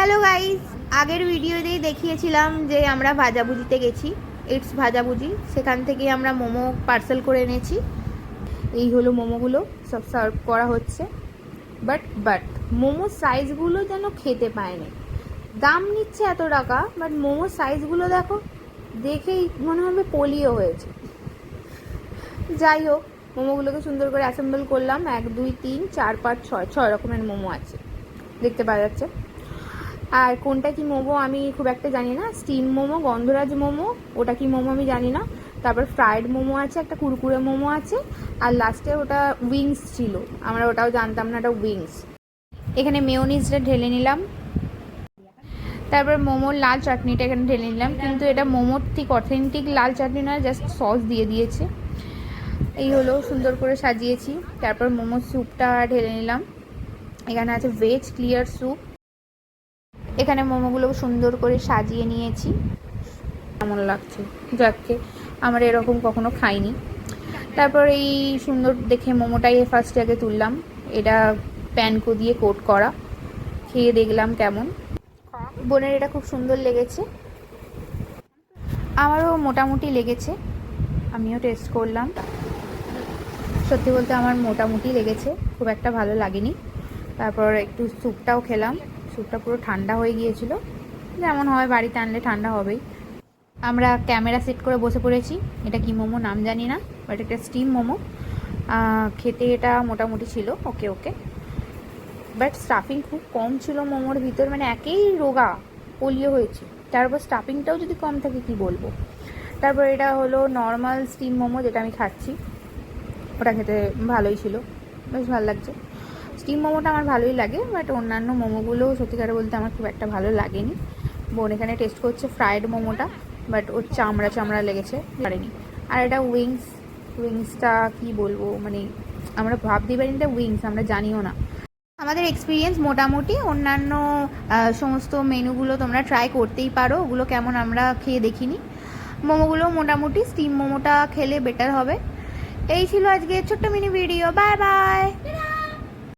Hello guys, আগের ভিডিওতেই দেখিয়েছিলাম যে আমরা ভাজাভুজিতে গেছি, ইটস ভাজাভুজি। সেখান থেকে আমরা মোমো পার্সেল করে এনেছি। এই হলো মোমোগুলো, সব সার্ভ করা হচ্ছে। বাট মোমো সাইজগুলো যেন খেতে পায়নি। দাম নিচ্ছে এত টাকা, বাট মোমো সাইজগুলো দেখো, দেখেই মনে হবে পোলিও হয়েছে। যাই হোক, মোমোগুলোকে সুন্দর করে অ্যাসেম্বল করলাম। 1 2 3 4 5 6 রকমের মোমো আছে, দেখতে পাওয়া যাচ্ছে। আর কোনটা কি মোমো আমি খুব একটা জানি না। স্টিম মোমো, গন্ধরাজ মোমো, ওটা কি মোমো আমি জানি না। তারপর ফ্রাইড মোমো আছে, একটা কুরকুরে মোমো আছে, আর লাস্টে ওটা উইংস ছিল, আমরা ওটাও জানতাম না ওটা উইংস। এখানে মেয়োনিজটা ঢেলে নিলাম, তারপর মোমোর লাল চাটনিটা এখানে ঢেলে নিলাম, কিন্তু এটা মোমোর ঠিক অথেন্টিক লাল চাটনি নয়, জাস্ট সস দিয়ে দিয়েছে। এই হলো, সুন্দর করে সাজিয়েছি। তারপর মোমোর স্যুপটা ঢেলে নিলাম। এখানে আছে ভেজ ক্লিয়ার স্যুপ। এখানে মোমোগুলো সুন্দর করে সাজিয়ে নিয়েছি। কেমন লাগছে যাকে, আমরা এরকম কখনো খাইনি। তারপর এই সুন্দর দেখে মোমোটাই ফার্স্টে আগে তুললাম। এটা প্যানকো দিয়ে কোট করা, খেয়ে দেখলাম কেমন। বোনের এটা খুব সুন্দর লেগেছে, আমারও মোটামুটি লেগেছে, আমিও টেস্ট করলাম। সত্যি বলতে আমার মোটামুটি লেগেছে, খুব একটা ভালো লাগেনি। তারপর একটু স্যুপটাও খেলাম, স্যুপটা পুরো ঠান্ডা হয়ে গিয়েছিল, যেমন হয় বাড়িতে আনলে ঠান্ডা হবেই। আমরা ক্যামেরা সেট করে বসে পড়েছি। এটা কি মোমো নাম জানি না, বাট এটা স্টিম মোমো। খেতে এটা মোটামুটি ছিল, ওকে ওকে। বাট স্টাফিং খুব কম ছিল মোমোর ভিতর, মানে একেই রোগা, পোলিও হয়েছে, তারপর স্টাফিংটাও যদি কম থাকে কি বলবো। তারপর এটা হলো নর্মাল স্টিম মোমো, যেটা আমি খাচ্ছি, ওটা খেতে ভালোই ছিল, বেশ ভালো লাগছে। স্টিম মোমোটা আমার ভালোই লাগে, বাট অন্যান্য মোমোগুলো সত্যিকারে বলতে আমার খুব একটা ভালো লাগেনি। বোন এখানে টেস্ট করছে ফ্রাইড মোমোটা, বাট ওর চামড়া চামড়া লেগেছে, পারেনি। আর এটা উইংসটা কি বলবো, মানে আমরা ভাবতেই পারিনি এটা উইংস, আমরা জানিও না। আমাদের এক্সপিরিয়েন্স মোটামুটি। অন্যান্য সমস্ত মেনুগুলো তোমরা ট্রাই করতেই পারো, ওগুলো কেমন আমরা খেয়ে দেখিনি। মোমোগুলো মোটামুটি, স্টিম মোমোটা খেলে বেটার হবে। এই ছিল আজকে ছোট্ট মিনি ভিডিও। Bye bye.